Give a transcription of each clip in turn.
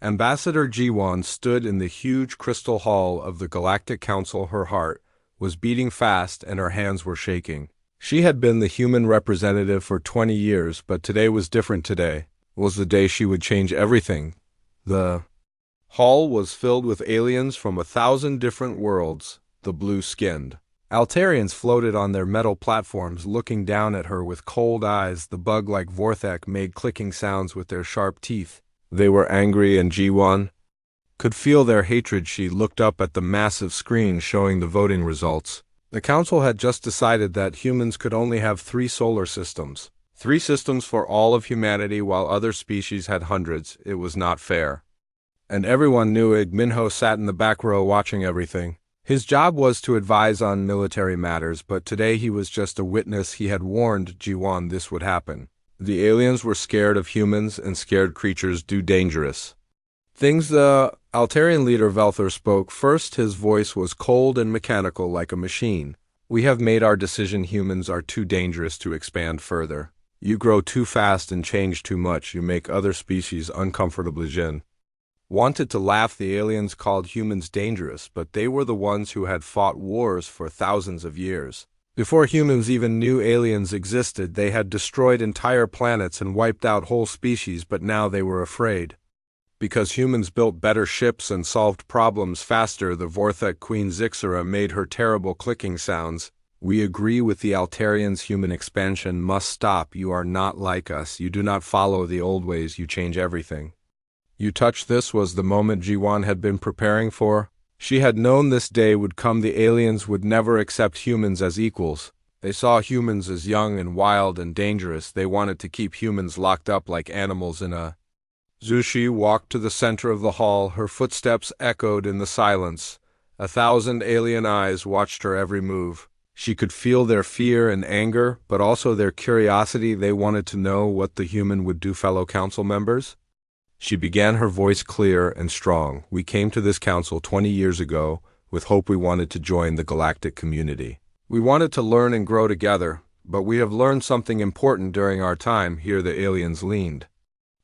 Ambassador Jiwan stood in the huge crystal hall of the Galactic Council. Her heart was beating fast and her hands were shaking. She had been the human representative for 20 years, but today was different. Today was the day she would change everything. The hall was filled with aliens from 1,000 different worlds. The blue-skinned Altarians floated on their metal platforms, looking down at her with cold eyes. The bug-like Vorthek made clicking sounds with their sharp teeth. They were angry, and Jiwan could feel their hatred. She looked up at the massive screen showing the voting results. The council had just decided that humans could only have 3 solar systems. 3 systems for all of humanity, while other species had hundreds. It was not fair. And everyone knew it. Minho sat in the back row watching everything. His job was to advise on military matters, but today he was just a witness. He had warned Jiwan this would happen. The aliens were scared of humans, and scared creatures do dangerous things. The Altarian leader Velther spoke first. His voice was cold and mechanical, like a machine. We have made our decision. Humans are too dangerous to expand further. You grow too fast and change too much. You make other species uncomfortable. Jin wanted to laugh. The aliens called humans dangerous, but they were the ones who had fought wars for thousands of years. Before humans even knew aliens existed, they had destroyed entire planets and wiped out whole species, but now they were afraid. Because humans built better ships and solved problems faster. The Vorthek Queen Zixera made her terrible clicking sounds. We agree with the Altarians. Human expansion must stop. You are not like us. You do not follow the old ways. You change everything. You touch. This was the moment Jiwan had been preparing for. She had known this day would come. The aliens would never accept humans as equals. They saw humans as young and wild and dangerous. They wanted to keep humans locked up like animals in a zoo. She walked to the center of the hall. Her footsteps echoed in the silence. 1,000 alien eyes watched her every move. She could feel their fear and anger, but also their curiosity. They wanted to know what the human would do. Fellow council members, she began, her voice clear and strong. We came to this council 20 years ago with hope. We wanted to join the galactic community. We wanted to learn and grow together, but we have learned something important during our time here. The aliens leaned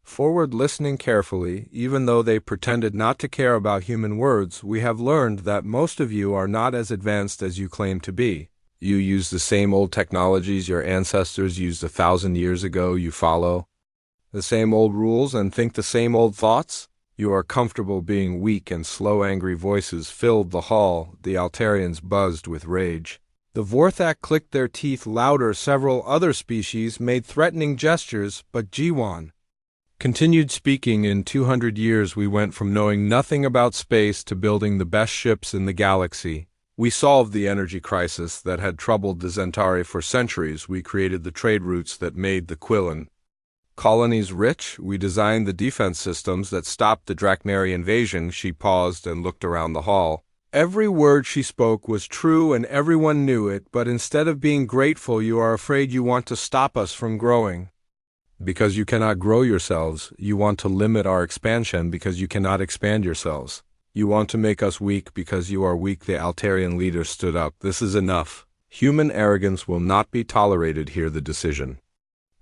forward, listening carefully. Even though they pretended not to care about human words, we have learned that most of you are not as advanced as you claim to be. You use the same old technologies your ancestors used 1,000 years ago. You follow the same old rules and think the same old thoughts. You are comfortable being weak and slow. Angry voices filled the hall. The Altarians buzzed with rage. The Vorthak clicked their teeth louder. Several other species made threatening gestures, but Jiwan continued speaking. In 200 years we went from knowing nothing about space to building the best ships in the galaxy. We solved the energy crisis that had troubled the Zentari for centuries. We created the trade routes that made the Quillan colonies rich. We designed the defense systems that stopped the Draknari invasion. She paused and looked around the hall. Every word she spoke was true and everyone knew it, but instead of being grateful, you are afraid. You want to stop us from growing because you cannot grow yourselves. You want to limit our expansion because you cannot expand yourselves. You want to make us weak because you are weak. The Altarian leader stood up. This is enough. Human arrogance will not be tolerated here. The decision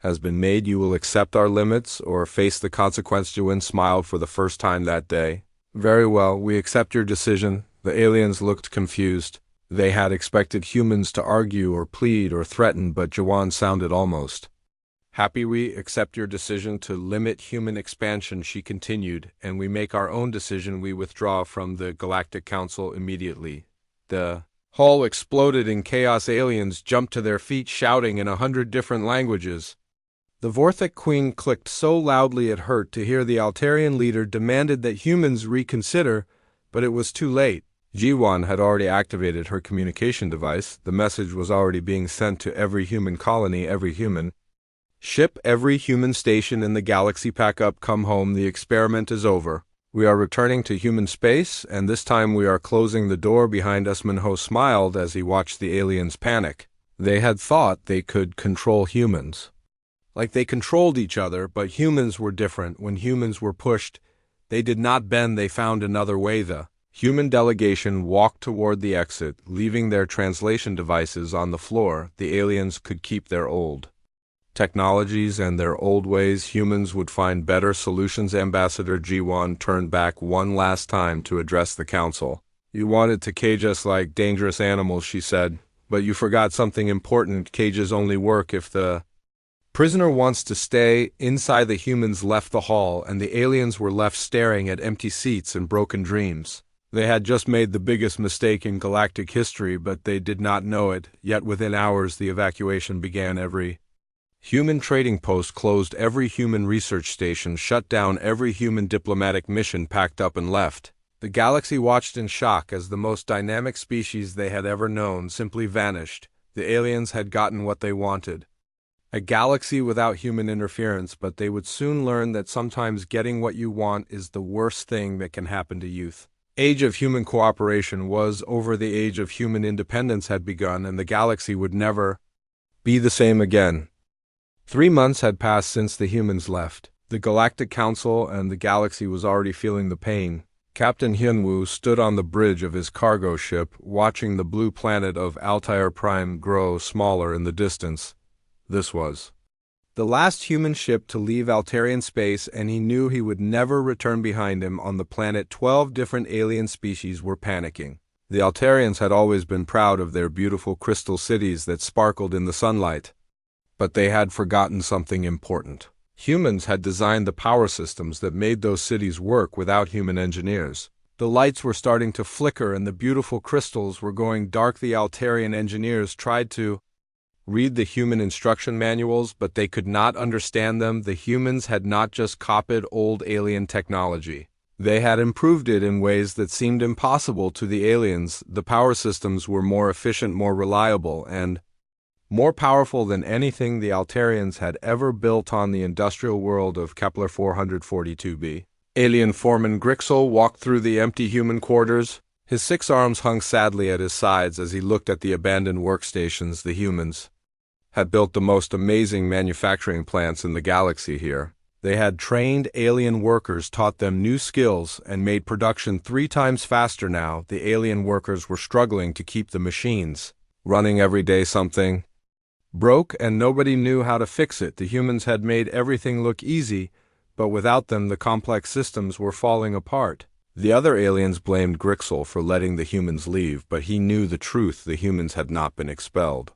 has been made. You will accept our limits or face the consequence. Jiwan smiled for the first time that day. Very well, we accept your decision. The aliens looked confused. They had expected humans to argue or plead or threaten, but Jiwan sounded almost happy. We accept your decision to limit human expansion, she continued, and we make our own decision. We withdraw from the Galactic Council immediately. The hall exploded in chaos. Aliens jumped to their feet, shouting in 100 different languages. The Vorthek Queen clicked so loudly it hurt to hear. The Altarian leader demanded that humans reconsider, but it was too late. Jiwan had already activated her communication device. The message was already being sent to every human colony, every human ship, every human station in the galaxy. Pack up, come home. The experiment is over. We are returning to human space, and this time we are closing the door behind us. Minho smiled as he watched the aliens panic. They had thought they could control humans, like they controlled each other, but humans were different. When humans were pushed, they did not bend. They found another way. The human delegation walked toward the exit, leaving their translation devices on the floor. The aliens could keep their old technologies and their old ways, humans would find better solutions. Ambassador Jiwan turned back one last time to address the council. You wanted to cage us like dangerous animals, she said, but you forgot something important. Cages only work if the prisoner wants to stay. Inside, the humans left the hall, and the aliens were left staring at empty seats and broken dreams. They had just made the biggest mistake in galactic history, but they did not know it. Yet within hours the evacuation began. Every human trading post closed, every human research station shut down, every human diplomatic mission packed up and left. The galaxy watched in shock as the most dynamic species they had ever known simply vanished. The aliens had gotten what they wanted. A galaxy without human interference, but they would soon learn that sometimes getting what you want is the worst thing that can happen to youth. Age of human cooperation was over. The age of human independence had begun, and the galaxy would never be the same again. 3 months had passed since the humans left. The Galactic Council and the galaxy was already feeling the pain. Captain Hyunwoo stood on the bridge of his cargo ship, watching the blue planet of Altair Prime grow smaller in the distance. This was the last human ship to leave Altarian space, and he knew he would never return. Behind him on the planet, 12 different alien species were panicking. The Altarians had always been proud of their beautiful crystal cities that sparkled in the sunlight. But they had forgotten something important. Humans had designed the power systems that made those cities work without human engineers. The lights were starting to flicker and the beautiful crystals were going dark. The Altarian engineers tried to read the human instruction manuals, but they could not understand them. The humans had not just copied old alien technology. They had improved it in ways that seemed impossible to the aliens. The power systems were more efficient, more reliable, and more powerful than anything the Altarians had ever built on the industrial world of Kepler 442b. Alien Foreman Grixel walked through the empty human quarters. His 6 arms hung sadly at his sides as he looked at the abandoned workstations. The humans had built the most amazing manufacturing plants in the galaxy here. They had trained alien workers, taught them new skills, and made production 3 times faster now. The alien workers were struggling to keep the machines running every day. Something broke, and nobody knew how to fix it. The humans had made everything look easy, but without them the complex systems were falling apart. The other aliens blamed Grixel for letting the humans leave, but he knew the truth. The humans had not been expelled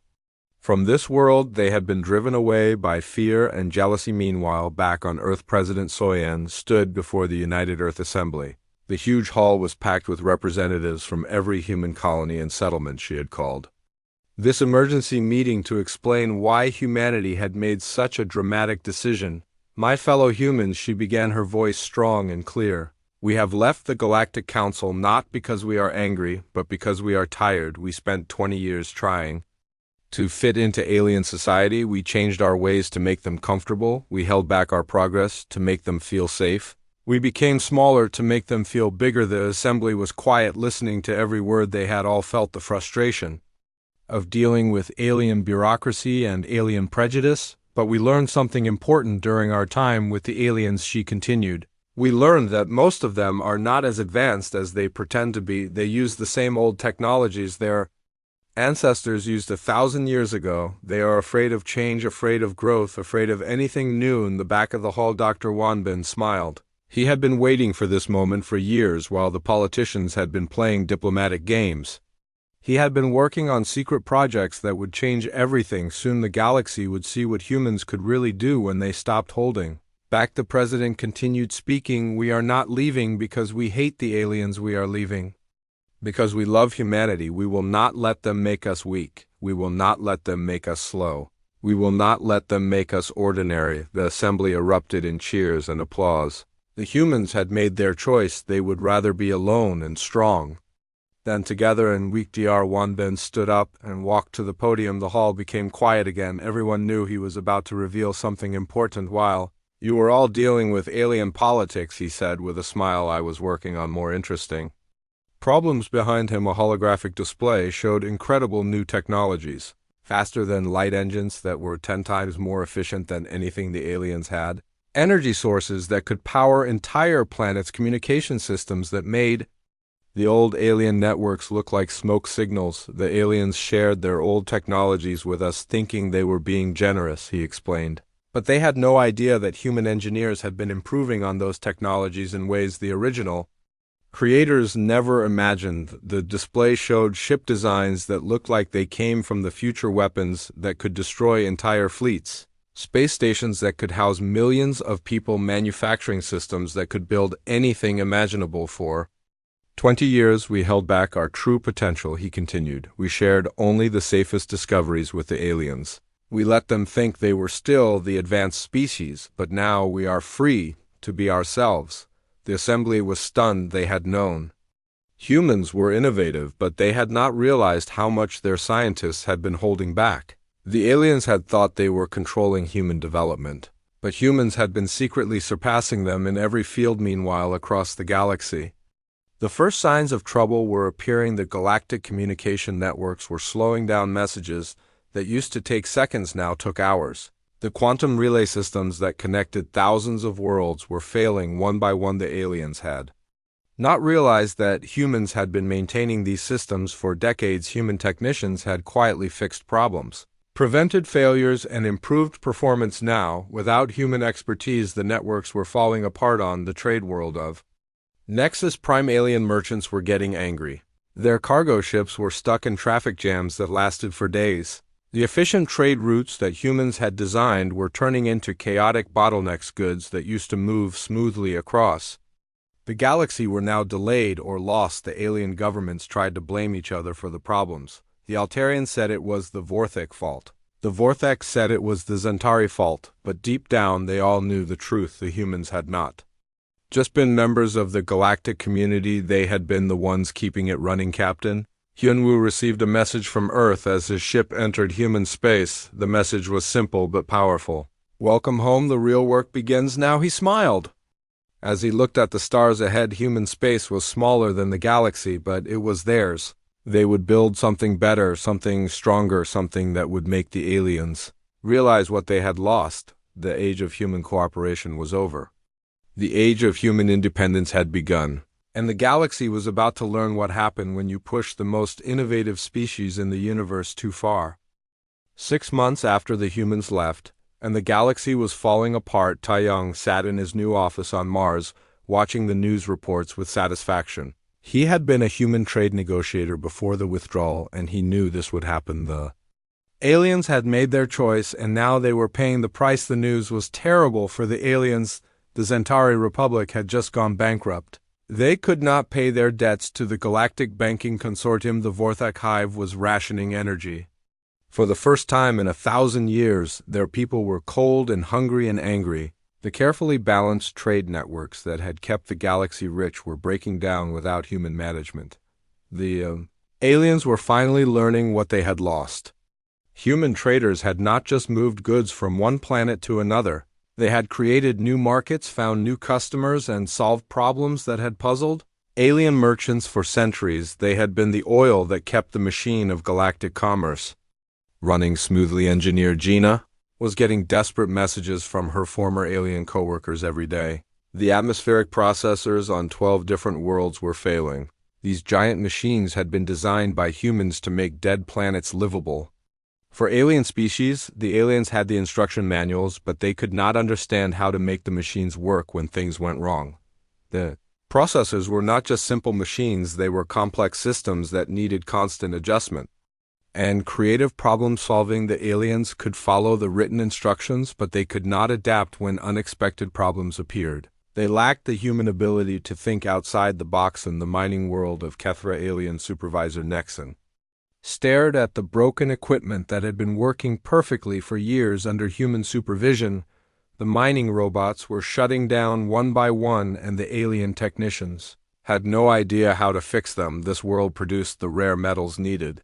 from this world. They had been driven away by fear and jealousy. Meanwhile, back on Earth, President Soyan stood before the United Earth Assembly. The huge hall was packed with representatives from every human colony and settlement. She had called this emergency meeting to explain why humanity had made such a dramatic decision. My fellow humans, she began, her voice strong and clear. We have left the Galactic Council not because we are angry, but because we are tired. We spent 20 years trying to fit into alien society. We changed our ways to make them comfortable. We held back our progress to make them feel safe. We became smaller to make them feel bigger. The assembly was quiet, listening to every word. They had all felt the frustration of dealing with alien bureaucracy and alien prejudice, but we learned something important during our time with the aliens, she continued. We learned that most of them are not as advanced as they pretend to be. They use the same old technologies their ancestors used 1,000 years ago. They are afraid of change, afraid of growth, afraid of anything new. In the back of the hall, Dr. Wanbin smiled. He had been waiting for this moment for years while the politicians had been playing diplomatic games. He had been working on secret projects that would change everything. Soon the galaxy would see what humans could really do when they stopped holding back. The president continued speaking. We are not leaving because we hate the aliens. We are leaving because we love humanity. We will not let them make us weak. We will not let them make us slow. We will not let them make us ordinary. The assembly erupted in cheers and applause. The humans had made their choice. They would rather be alone and strong than together and weak. Dr. Wanben stood up and walked to the podium. The hall became quiet again. Everyone knew he was about to reveal something important. While you were all dealing with alien politics, he said with a smile, I was working on more interesting problems. Behind him, a holographic display showed incredible new technologies, faster than light engines that were 10 times more efficient than anything the aliens had, energy sources that could power entire planets, communication systems that made The old alien networks look like smoke signals. The aliens shared their old technologies with us thinking they were being generous, he explained. But they had no idea that human engineers had been improving on those technologies in ways the original creators never imagined. The display showed ship designs that looked like they came from the future, weapons that could destroy entire fleets, space stations that could house millions of people, manufacturing systems that could build anything imaginable. For 20 years we held back our true potential, he continued. We shared only the safest discoveries with the aliens. We let them think they were still the advanced species, but now we are free to be ourselves. The assembly was stunned. They had known humans were innovative, but they had not realized how much their scientists had been holding back. The aliens had thought they were controlling human development, but humans had been secretly surpassing them in every field. Meanwhile, across the galaxy, the first signs of trouble were appearing. The galactic communication networks were slowing down. Messages that used to take seconds now took hours. The quantum relay systems that connected thousands of worlds were failing one by one. The aliens had not realized that humans had been maintaining these systems for decades. Human technicians had quietly fixed problems, prevented failures, and improved performance. Now, without human expertise, the networks were falling apart. On the trade world of Nexus Prime, alien merchants were getting angry. Their cargo ships were stuck in traffic jams that lasted for days. The efficient trade routes that humans had designed were turning into chaotic bottlenecks. Goods that used to move smoothly across the galaxy were now delayed or lost. The alien governments tried to blame each other for the problems. The Altarians said it was the Vorthek fault. The Vorthek said it was the Zentari fault, but deep down they all knew the truth. The humans had not just been members of the galactic community, they had been the ones keeping it running. Captain Hyunwoo received a message from Earth as his ship entered human space. The message was simple but powerful. Welcome home, the real work begins now. He smiled as he looked at the stars ahead. Human space was smaller than the galaxy, but it was theirs. They would build something better, something stronger, something that would make the aliens realize what they had lost. The age of human cooperation was over. The age of human independence had begun. And the galaxy was about to learn what happened when you push the most innovative species in the universe too far. 6 months after the humans left, and the galaxy was falling apart, Taeyong sat in his new office on Mars, watching the news reports with satisfaction. He had been a human trade negotiator before the withdrawal, and he knew this would happen. The aliens had made their choice, and now they were paying the price. The news was terrible for the aliens. The Zentari Republic had just gone bankrupt. They could not pay their debts to the Galactic Banking Consortium. The Vorthek Hive was rationing energy. For the first time in 1,000 years, their people were cold and hungry and angry. The carefully balanced trade networks that had kept the galaxy rich were breaking down without human management. The aliens were finally learning what they had lost. Human traders had not just moved goods from one planet to another. They had created new markets, found new customers, and solved problems that had puzzled alien merchants for centuries. They had been the oil that kept the machine of galactic commerce running smoothly. Engineer Gina was getting desperate messages from her former alien coworkers every day. The atmospheric processors on 12 different worlds were failing. These giant machines had been designed by humans to make dead planets livable. For alien species, the aliens had the instruction manuals, but they could not understand how to make the machines work when things went wrong. The processors were not just simple machines, they were complex systems that needed constant adjustment and creative problem solving. The aliens could follow the written instructions, but they could not adapt when unexpected problems appeared. They lacked the human ability to think outside the box. In the mining world of Kethra, alien supervisor Nexon stared at the broken equipment that had been working perfectly for years under human supervision. The mining robots were shutting down one by one, and the alien technicians had no idea how to fix them. This world produced the rare metals needed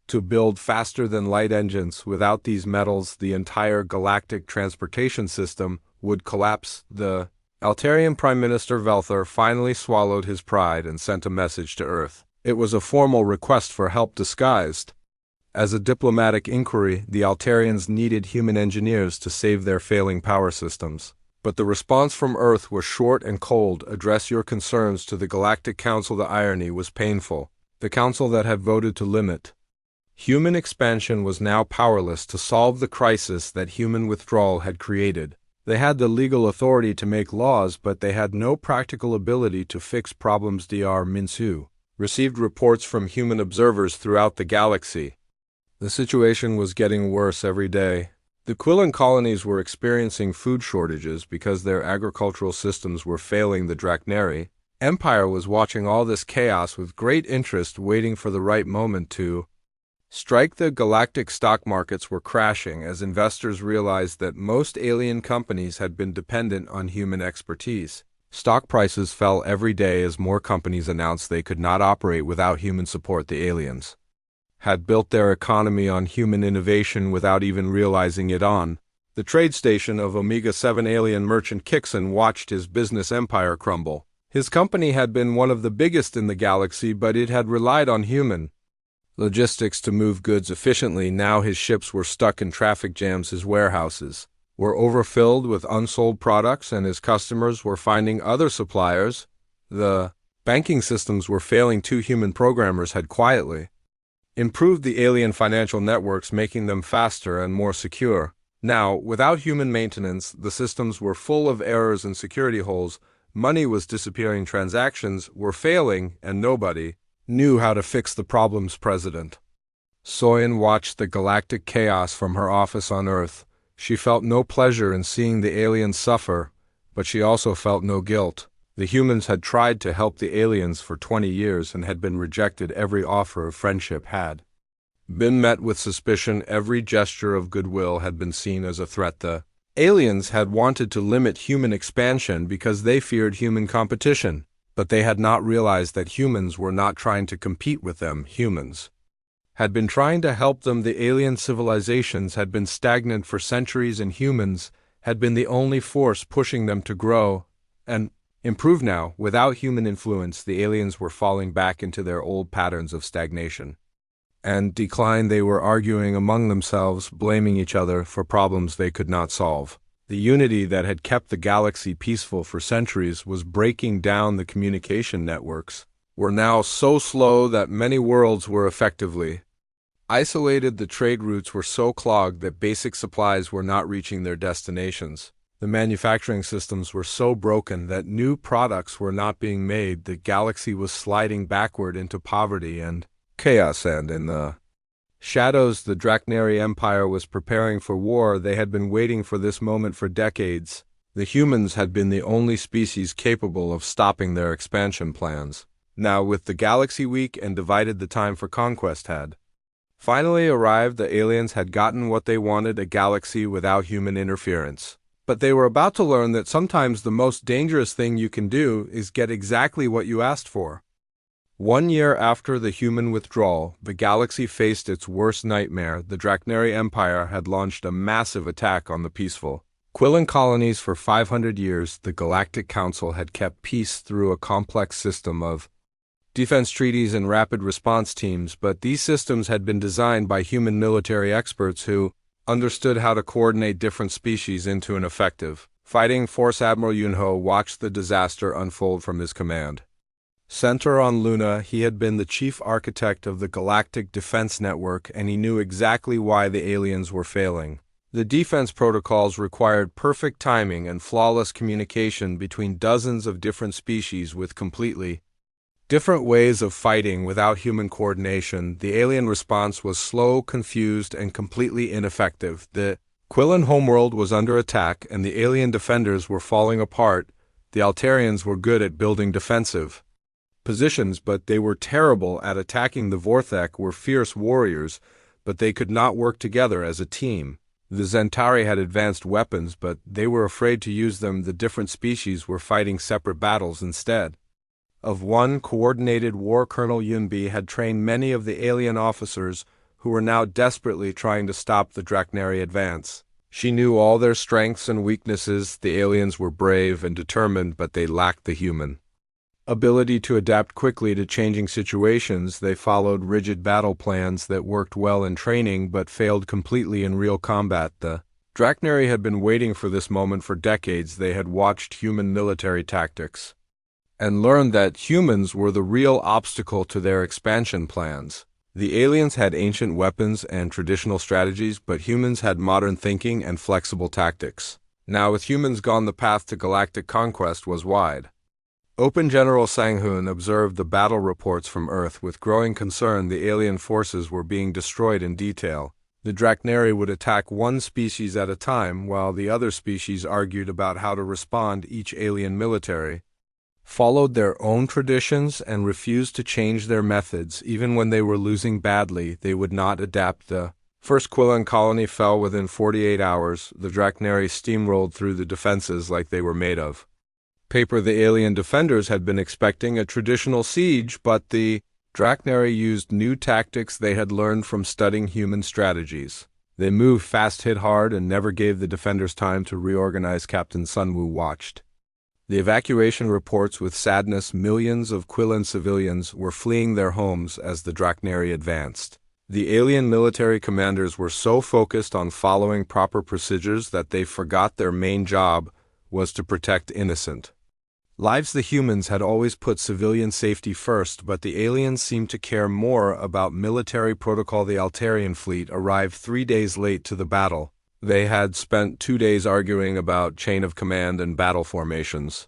to build faster than light engines. Without these metals, the entire galactic transportation system would collapse. The Altarian Prime Minister Velthor finally swallowed his pride and sent a message to Earth. It was a formal request for help disguised as a diplomatic inquiry. The Altarians needed human engineers to save their failing power systems. But the response from Earth was short and cold. Address your concerns to the Galactic Council. The irony was painful. The council that had voted to limit human expansion was now powerless to solve the crisis that human withdrawal had created. They had the legal authority to make laws, but they had no practical ability to fix problems. Dr. Minsu received reports from human observers throughout the galaxy. The situation was getting worse every day. The Quillen colonies were experiencing food shortages because their agricultural systems were failing. The Drachneri Empire was watching all this chaos with great interest, waiting for the right moment to strike. The galactic stock markets were crashing as investors realized that most alien companies had been dependent on human expertise. Stock prices fell every day as more companies announced they could not operate without human support. The aliens had built their economy on human innovation without even realizing it. On the trade station of Omega-7, alien merchant Kixon watched his business empire crumble. His company had been one of the biggest in the galaxy, but it had relied on human logistics to move goods efficiently. Now his ships were stuck in traffic jams, his warehouses were overfilled with unsold products, and his customers were finding other suppliers. The banking systems were failing too. Human programmers had quietly improved the alien financial networks, making them faster and more secure. Now, without human maintenance, the systems were full of errors and security holes. Money was disappearing, transactions were failing, and nobody knew how to fix the problems. President Soyan watched the galactic chaos from her office on Earth. She felt no pleasure in seeing the aliens suffer, but she also felt no guilt. The humans had tried to help the aliens for 20 years and had been rejected. Every offer of friendship had been met with suspicion. Every gesture of goodwill had been seen as a threat. The aliens had wanted to limit human expansion because they feared human competition, but they had not realized that humans were not trying to compete with them. Humans had been trying to help them. The alien civilizations had been stagnant for centuries, and humans had been the only force pushing them to grow and improve. Now, without human influence, the aliens were falling back into their old patterns of stagnation and decline. They were arguing among themselves, blaming each other for problems they could not solve. The unity that had kept the galaxy peaceful for centuries was breaking down. The communication networks were now so slow that many worlds were effectively isolated. The trade routes were so clogged that basic supplies were not reaching their destinations. The manufacturing systems were so broken that new products were not being made. The galaxy was sliding backward into poverty and chaos, and in the shadows, the Drachneri Empire was preparing for war. They had been waiting for this moment for decades. The humans had been the only species capable of stopping their expansion plans. Now, with the galaxy weak and divided, the time for conquest had finally arrived. The aliens had gotten what they wanted, a galaxy without human interference. But they were about to learn that sometimes the most dangerous thing you can do is get exactly what you asked for. 1 year after the human withdrawal, the galaxy faced its worst nightmare. The Drachneri Empire had launched a massive attack on the peaceful Quillen colonies. For 500 years, the Galactic Council had kept peace through a complex system of defense treaties and rapid response teams, but these systems had been designed by human military experts who understood how to coordinate different species into an effective fighting force. Admiral Yunho watched the disaster unfold from his command center on Luna. He had been the chief architect of the Galactic Defense Network, and he knew exactly why the aliens were failing. The defense protocols required perfect timing and flawless communication between dozens of different species with completely different ways of fighting. Without human coordination, the alien response was slow, confused, and completely ineffective. The Quillen homeworld was under attack, and the alien defenders were falling apart. The Altarians were good at building defensive positions, but they were terrible at attacking. The Vorthek were fierce warriors, but they could not work together as a team. The Zentari had advanced weapons, but they were afraid to use them. The different species were fighting separate battles instead of one coordinated war. Colonel Yunbi had trained many of the alien officers who were now desperately trying to stop the Drachneri advance. She knew all their strengths and weaknesses. The aliens were brave and determined, but they lacked the human ability to adapt quickly to changing situations. They followed rigid battle plans that worked well in training but failed completely in real combat. The Draknari had been waiting for this moment for decades. They had watched human military tactics and learned that humans were the real obstacle to their expansion plans. The aliens had ancient weapons and traditional strategies, but humans had modern thinking and flexible tactics. Now, with humans gone, the path to galactic conquest was wide open. General Sanghun observed the battle reports from Earth with growing concern. The alien forces were being destroyed in detail. The Draknari would attack one species at a time, while the other species argued about how to respond. Each alien military followed their own traditions and refused to change their methods. Even when they were losing badly, they would not adapt. The first Quillan colony fell within 48 hours. The Draknari steamrolled through the defenses like they were made of paper. The alien defenders had been expecting a traditional siege, but the Draknari used new tactics they had learned from studying human strategies. They moved fast, hit hard, and never gave the defenders time to reorganize. Captain Sunwoo watched the evacuation reports with sadness. Millions of Quillan civilians were fleeing their homes as the Draknari advanced. The alien military commanders were so focused on following proper procedures that they forgot their main job was to protect innocent lives. The humans had always put civilian safety first, but the aliens seemed to care more about military protocol. The Altarian fleet arrived 3 days late to the battle. They had spent 2 days arguing about chain of command and battle formations.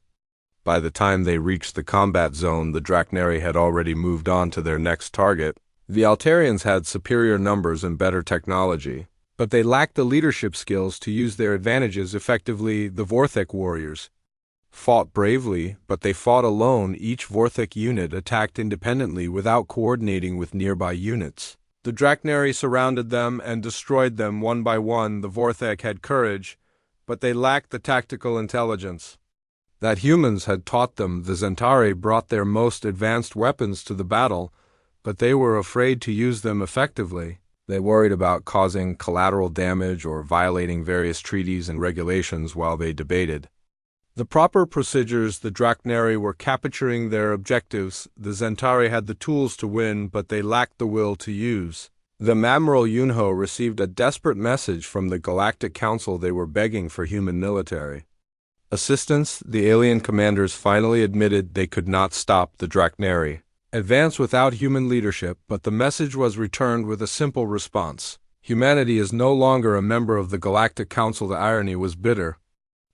By the time they reached the combat zone, the Draknari had already moved on to their next target. The Altarians had superior numbers and better technology, but they lacked the leadership skills to use their advantages effectively. The Vorthek warriors fought bravely, but they fought alone. Each Vorthek unit attacked independently without coordinating with nearby units. The Draknari surrounded them and destroyed them one by one. The Vorthek had courage, but they lacked the tactical intelligence that humans had taught them. The Zentari brought their most advanced weapons to the battle, but they were afraid to use them effectively. They worried about causing collateral damage or violating various treaties and regulations while they debated the proper procedures. The Draknari were capturing their objectives. The Zentari had the tools to win, but they lacked the will to use. The Admiral Yunho received a desperate message from the Galactic Council. They were begging for human military assistance. The alien commanders finally admitted they could not stop the Draknari advance without human leadership, but the message was returned with a simple response: humanity is no longer a member of the Galactic Council. The irony was bitter.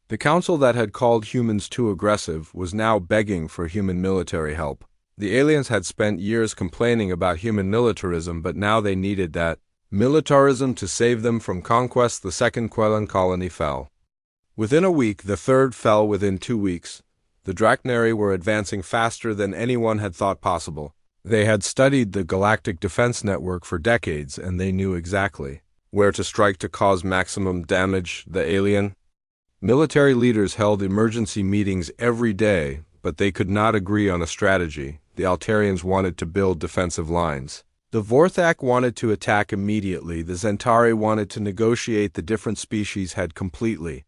The council that had called humans too aggressive was now begging for human military help. The aliens had spent years complaining about human militarism, but now they needed that militarism to save them from conquest. The second Quellan colony fell within a week. The third fell within 2 weeks. The Draknari were advancing faster than anyone had thought possible. They had studied the Galactic Defense Network for decades, and they knew exactly where to strike to cause maximum damage. The alien military leaders held emergency meetings every day, but they could not agree on a strategy. The Altarians wanted to build defensive lines. The Vorthak wanted to attack immediately. The Zentari wanted to negotiate. The different species had completely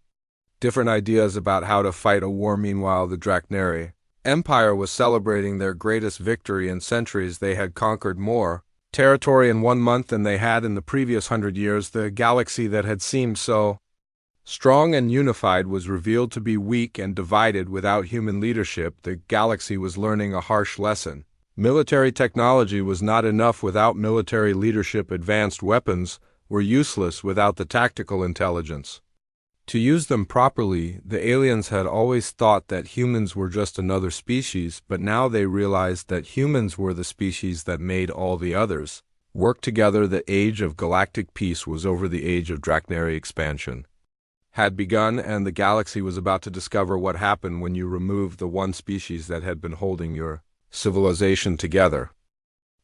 different ideas about how to fight a war. Meanwhile, the Draknari Empire was celebrating their greatest victory in centuries. They had conquered more territory in 1 month than they had in the previous 100 years. The galaxy that had seemed so strong and unified was revealed to be weak and divided. Without human leadership, the galaxy was learning a harsh lesson. Military technology was not enough without military leadership. Advanced weapons were useless without the tactical intelligence to use them properly. The aliens had always thought that humans were just another species, but now they realized that humans were the species that made all the others work together. The age of galactic peace was over. The age of Draknari expansion had begun, and the galaxy was about to discover what happened when you removed the one species that had been holding your civilization together.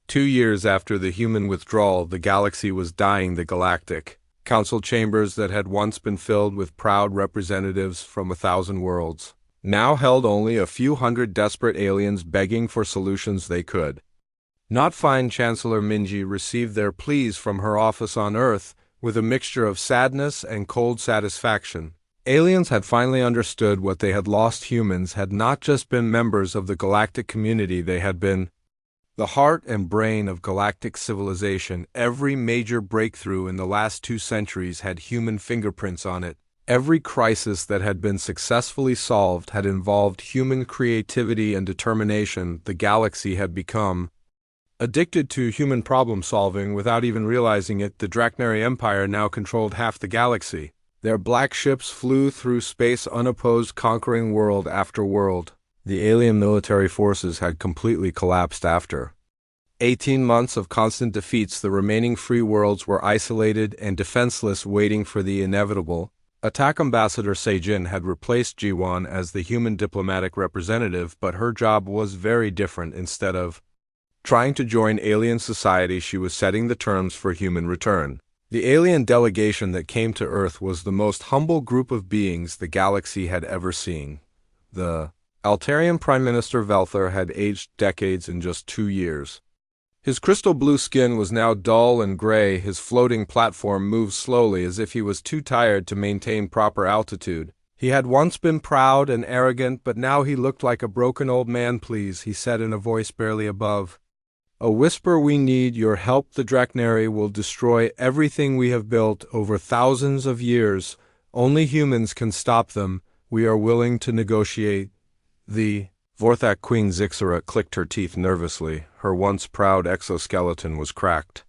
2 years after the human withdrawal, the galaxy was dying. The Galactic Council chambers that had once been filled with proud representatives from 1,000 worlds now held only a few hundred desperate aliens begging for solutions they could not find. Chancellor Minji received their pleas from her office on Earth with a mixture of sadness and cold satisfaction. Aliens had finally understood what they had lost. Humans had not just been members of the galactic community, they had been The heart and brain of galactic civilization, every major breakthrough in the last 2 centuries had human fingerprints on it. Every crisis that had been successfully solved had involved human creativity and determination. The galaxy had become addicted to human problem-solving without even realizing it. The Drachnary Empire now controlled half the galaxy. Their black ships flew through space unopposed, conquering world after world. The alien military forces had completely collapsed after 18 months of constant defeats. The remaining free worlds were isolated and defenseless, waiting for the inevitable attack. Ambassador Seijin had replaced Jiwan as the human diplomatic representative, but her job was very different. Instead of trying to join alien society, she was setting the terms for human return. The alien delegation that came to Earth was the most humble group of beings the galaxy had ever seen. The Altarian Prime Minister Velthar had aged decades in just 2 years. His crystal blue skin was now dull and gray. His floating platform moved slowly, as if he was too tired to maintain proper altitude. He had once been proud and arrogant, but now he looked like a broken old man. "Please," he said in a voice barely above a whisper, "we need your help. The Drachnary will destroy everything we have built over thousands of years. Only humans can stop them. We are willing to negotiate." The Vorthak Queen Zixara clicked her teeth nervously. Her once proud exoskeleton was cracked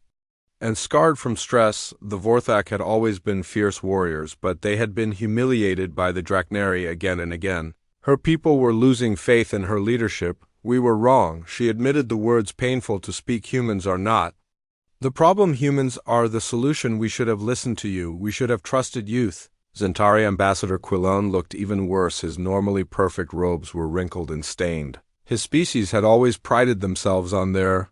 and scarred from stress. The Vorthak had always been fierce warriors, but they had been humiliated by the Drachnary again and again. Her people were losing faith in her leadership. "We were wrong," she admitted, the words painful to speak. "Humans are not the problem. Humans are the solution. We should have listened to you. We should have trusted youth." Zentari Ambassador Quilon looked even worse. His normally perfect robes were wrinkled and stained. His species had always prided themselves on their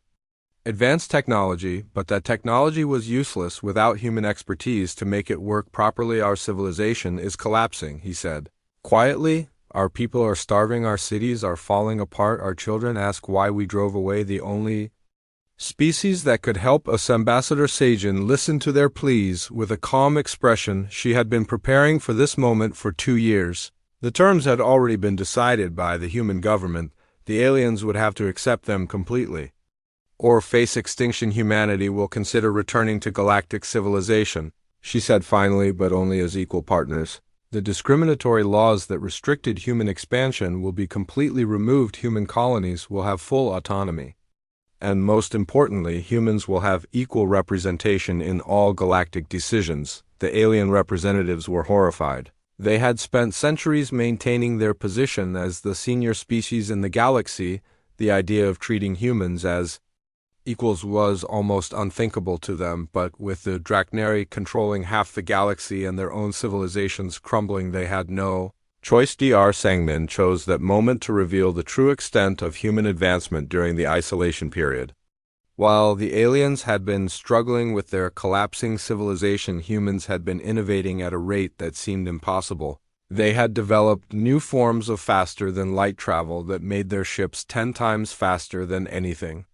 advanced technology, but that technology was useless without human expertise to make it work properly. "Our civilization is collapsing," he said quietly. "Our people are starving. Our cities are falling apart. Our children ask why we drove away the only species that could help us." Ambassador Seijin listened to their pleas with a calm expression. She had been preparing for this moment for 2 years. The terms had already been decided by the human government. The aliens would have to accept them completely or face extinction. "Humanity will consider returning to galactic civilization," she said finally, "but only as equal partners. The discriminatory laws that restricted human expansion will be completely removed. Human colonies will have full autonomy. And most importantly, humans will have equal representation in all galactic decisions." The alien representatives were horrified. They had spent centuries maintaining their position as the senior species in the galaxy. The idea of treating humans as equals was almost unthinkable to them, but with the Drachnary controlling half the galaxy and their own civilizations crumbling, they had no choice. Dr. Sangmin chose that moment to reveal the true extent of human advancement during the isolation period. While the aliens had been struggling with their collapsing civilization, humans had been innovating at a rate that seemed impossible. They had developed new forms of faster-than-light travel that made their ships 10 times faster than anything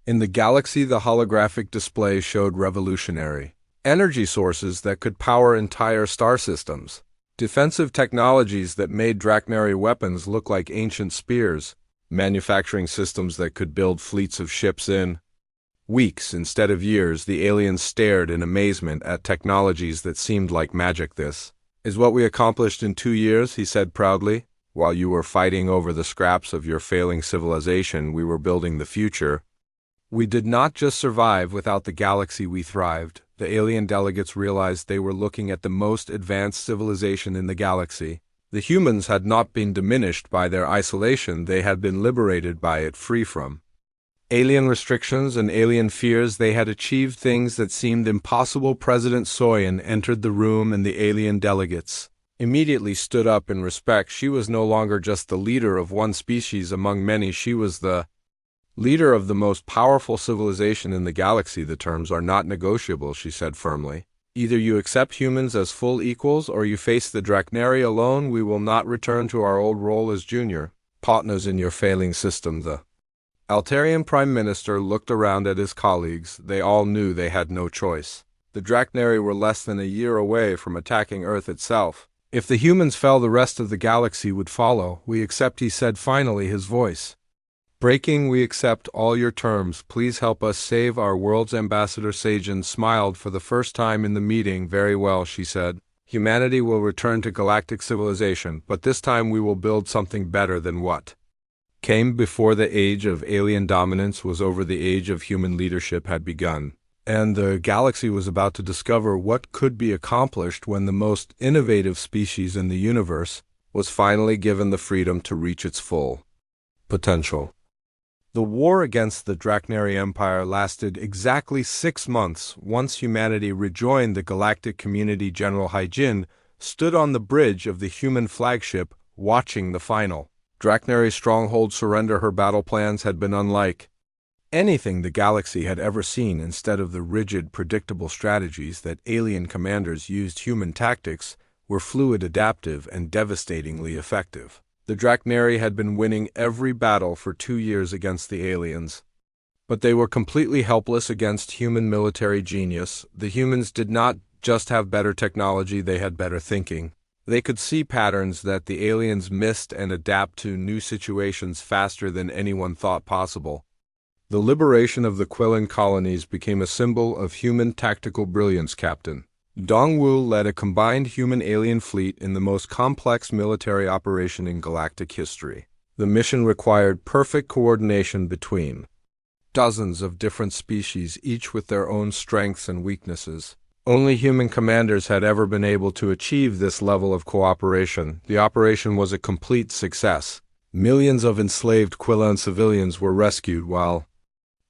in the galaxy. The holographic display showed revolutionary energy sources that could power entire star systems, defensive technologies that made Drachnary weapons look like ancient spears, manufacturing systems that could build fleets of ships in weeks instead of years. The aliens stared in amazement at technologies that seemed like magic. "This is what we accomplished in 2 years," he said proudly. "While you were fighting over the scraps of your failing civilization, we were building the future. We did not just survive without the galaxy, we thrived." The alien delegates realized they were looking at the most advanced civilization in the galaxy. The humans had not been diminished by their isolation. They had been liberated by it, free from alien restrictions and alien fears. They had achieved things that seemed impossible. President Soyin entered the room, and the alien delegates immediately stood up in respect. She was no longer just the leader of one species among many. She was the leader of the most powerful civilization in the galaxy. "The terms are not negotiable," she said firmly. "Either you accept humans as full equals or you face the Drachnary alone. We will not return to our old role as junior partners in your failing system." The Altarian Prime Minister looked around at his colleagues. They all knew they had no choice. The Drachnary were less than a year away from attacking Earth itself. If the humans fell, the rest of the galaxy would follow. "We accept," he said finally, his voice Breaking, we accept all your terms. Please help us save our world's ambassador. Sajin smiled for the first time in the meeting. Very well, she said. Humanity will return to galactic civilization, but this time we will build something better than what came before. The age of alien dominance was over. The age of human leadership had begun, and the galaxy was about to discover what could be accomplished when the most innovative species in the universe was finally given the freedom to reach its full potential. The war against the Drachnary Empire lasted exactly 6 months. Once humanity rejoined the galactic community, General Hyjin stood on the bridge of the human flagship, watching the final Drachnary stronghold surrender. Her battle plans had been unlike anything the galaxy had ever seen. Instead of the rigid, predictable strategies that alien commanders used, human tactics were fluid, adaptive, and devastatingly effective. The Drachnary had been winning every battle for 2 years against the aliens, but they were completely helpless against human military genius. The humans did not just have better technology, they had better thinking. They could see patterns that the aliens missed and adapt to new situations faster than anyone thought possible. The liberation of the Quillan colonies became a symbol of human tactical brilliance. Captain Dongwu led a combined human-alien fleet in the most complex military operation in galactic history. The mission required perfect coordination between dozens of different species, each with their own strengths and weaknesses. Only human commanders had ever been able to achieve this level of cooperation. The operation was a complete success. Millions of enslaved Quillan civilians were rescued while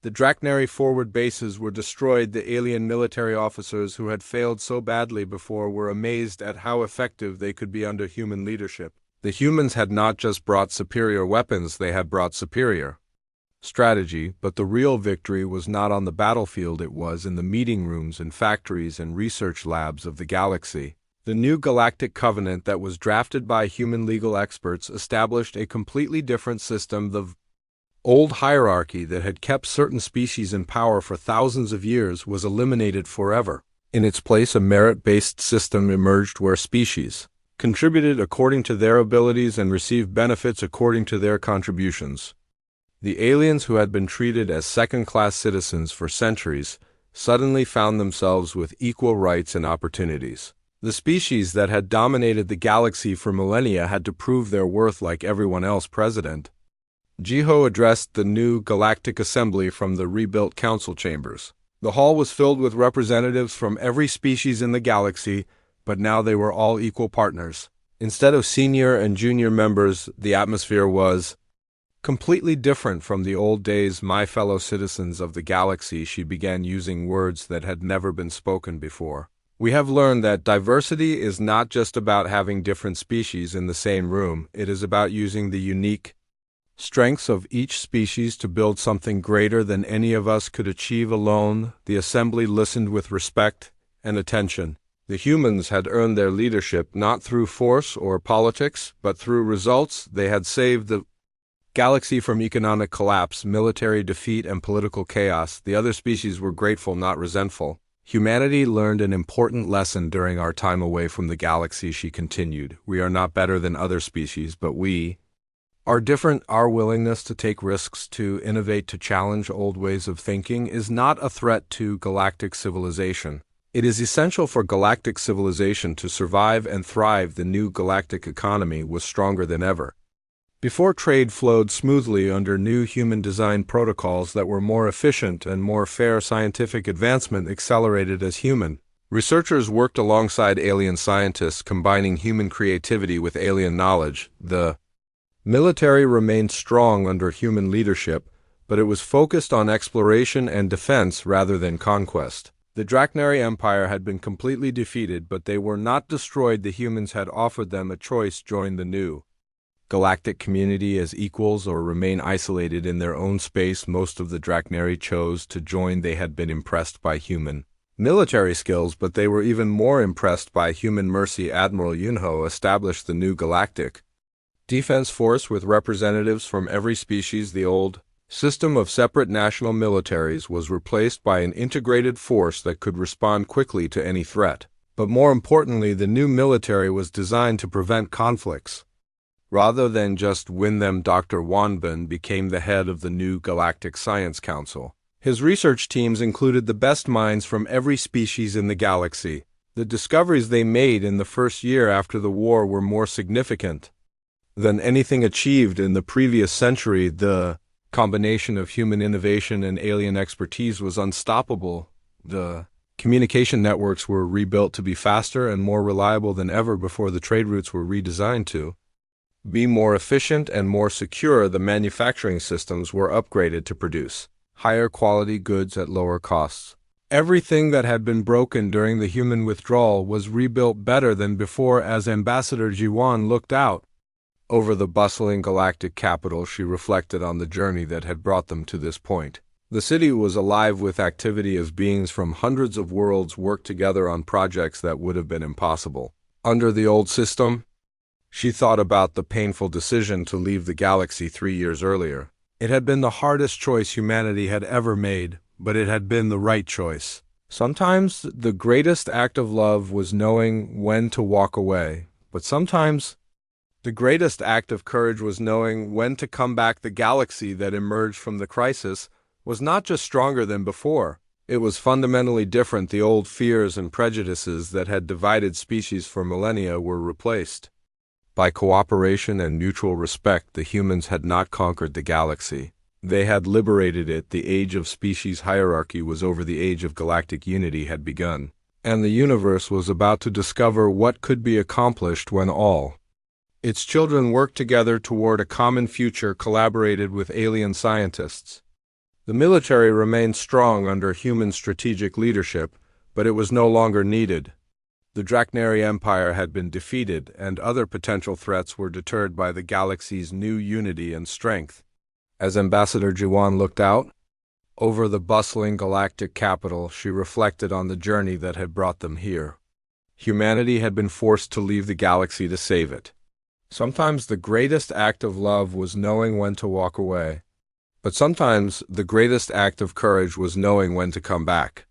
the Drachnary forward bases were destroyed. The alien military officers who had failed so badly before were amazed at how effective they could be under human leadership. The humans had not just brought superior weapons, they had brought superior strategy, but the real victory was not on the battlefield, it was in the meeting rooms and factories and research labs of the galaxy. The new Galactic Covenant that was drafted by human legal experts established a completely different system. The old hierarchy that had kept certain species in power for thousands of years was eliminated forever. In its place, a merit-based system emerged where species contributed according to their abilities and received benefits according to their contributions. The aliens, who had been treated as second-class citizens for centuries, suddenly found themselves with equal rights and opportunities. The species that had dominated the galaxy for millennia had to prove their worth like everyone else. President Jiho addressed the new Galactic Assembly from the rebuilt council chambers. The hall was filled with representatives from every species in the galaxy, but now they were all equal partners. Instead of senior and junior members, the atmosphere was completely different from the old days. My fellow citizens of the galaxy, she began using words that had never been spoken before. We have learned that diversity is not just about having different species in the same room. It is about using the unique strengths of each species to build something greater than any of us could achieve alone. The assembly listened with respect and attention. The humans had earned their leadership not through force or politics, but through results. They had saved the galaxy from economic collapse, military defeat, and political chaos. The other species were grateful, not resentful. Humanity learned an important lesson during our time away from the galaxy, she continued. We are not better than other species, but we are different. Our willingness to take risks, to innovate, to challenge old ways of thinking is not a threat to galactic civilization. It is essential for galactic civilization to survive and thrive. The new galactic economy was stronger than ever before. Trade flowed smoothly under new human-designed protocols that were more efficient and more fair. Scientific advancement accelerated as human researchers worked alongside alien scientists, combining human creativity with alien knowledge. The military remained strong under human leadership, but it was focused on exploration and defense rather than conquest. The Drachnary Empire had been completely defeated, but they were not destroyed. The humans had offered them a choice: join the new galactic community as equals or remain isolated in their own space. Most of the Drachnary chose to join. They had been impressed by human military skills, but they were even more impressed by human mercy. Admiral Yunho established the new galactic defense force with representatives from every species. The old system of separate national militaries was replaced by an integrated force that could respond quickly to any threat. But more importantly, the new military was designed to prevent conflicts. Rather than just win them, Dr. Wanban became the head of the new Galactic Science Council. His research teams included the best minds from every species in the galaxy. The discoveries they made in the first year after the war were more significant than anything achieved in the previous century. The combination of human innovation and alien expertise was unstoppable. The communication networks were rebuilt to be faster and more reliable than ever before. The trade routes were redesigned to be more efficient and more secure. The manufacturing systems were upgraded to produce higher quality goods at lower costs. Everything that had been broken during the human withdrawal was rebuilt better than before. As Ambassador Jiwan looked out over the bustling galactic capital, she reflected on the journey that had brought them to this point. The city was alive with activity as beings from hundreds of worlds worked together on projects that would have been impossible under the old system. She thought about the painful decision to leave the galaxy 3 years earlier. It had been the hardest choice humanity had ever made, but it had been the right choice. Sometimes the greatest act of love was knowing when to walk away, but sometimes the greatest act of courage was knowing when to come back. The galaxy that emerged from the crisis was not just stronger than before. It was fundamentally different. The old fears and prejudices that had divided species for millennia were replaced by cooperation and mutual respect. The humans had not conquered the galaxy. They had liberated it. The age of species hierarchy was over. The age of galactic unity had begun, and the universe was about to discover what could be accomplished when all its children worked together toward a common future, collaborated with alien scientists. The military remained strong under human strategic leadership, but it was no longer needed. The Draknari Empire had been defeated, and other potential threats were deterred by the galaxy's new unity and strength. As Ambassador Jiwan looked out over the bustling galactic capital, she reflected on the journey that had brought them here. Humanity had been forced to leave the galaxy to save it. Sometimes the greatest act of love was knowing when to walk away, but sometimes the greatest act of courage was knowing when to come back.